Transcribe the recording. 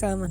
7،